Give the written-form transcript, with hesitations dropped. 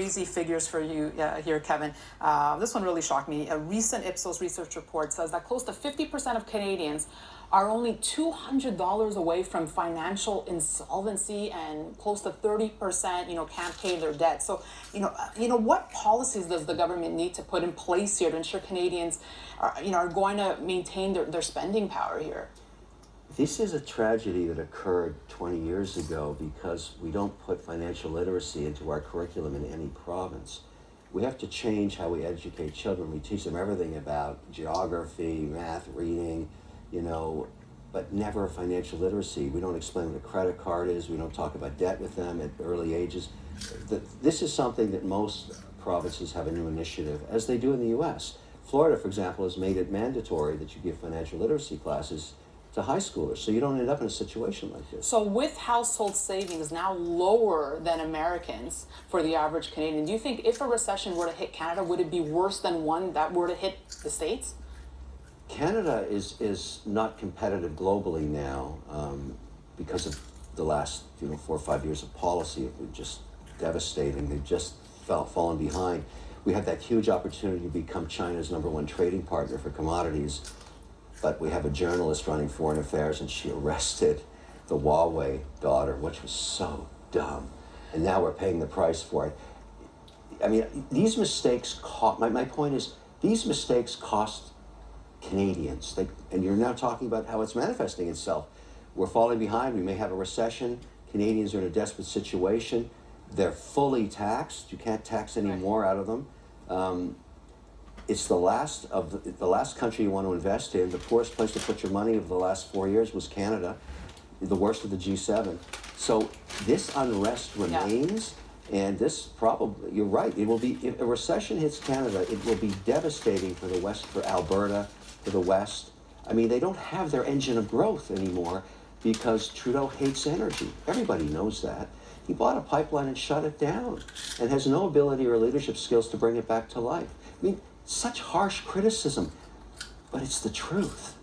crazy figures for you here, Kevin. This one really shocked me. A recent Ipsos research report says that close to 50% of Canadians are only $200 away from financial insolvency, and close to 30%, can't pay their debt. So, what policies does the government need to put in place here to ensure Canadians are going to maintain their spending power here? This is a tragedy that occurred 20 years ago because we don't put financial literacy into our curriculum in any province. We have to change how we educate children. We teach them everything about geography, math, reading, but never financial literacy. We don't explain what a credit card is. We don't talk about debt with them at early ages. This is something that most provinces have a new initiative, as they do in the US. Florida, for example, has made it mandatory that you give financial literacy classes to high schoolers, so you don't end up in a situation like this. So with household savings now lower than Americans for the average Canadian, do you think if a recession were to hit Canada, would it be worse than one that were to hit the States? Canada is not competitive globally now because of the last 4 or 5 years of policy. It was just devastating. They've just fallen behind. We had that huge opportunity to become China's #1 trading partner for commodities. But we have a journalist running foreign affairs, and she arrested the Huawei daughter, which was so dumb. And now we're paying the price for it. I mean, these mistakes cost, my point is, these mistakes cost Canadians. And you're now talking about how it's manifesting itself. We're falling behind. We may have a recession. Canadians are in a desperate situation. They're fully taxed. You can't tax any more out of them. It's the last country you want to invest in. The poorest place to put your money over the last 4 years was Canada, the worst of the G7. So this unrest remains, and this probably, you're right, it will be, if a recession hits Canada, it will be devastating for the West, for Alberta, for the West. I mean, they don't have their engine of growth anymore because Trudeau hates energy. Everybody knows that. He bought a pipeline and shut it down and has no ability or leadership skills to bring it back to life. I mean, such harsh criticism, but it's the truth.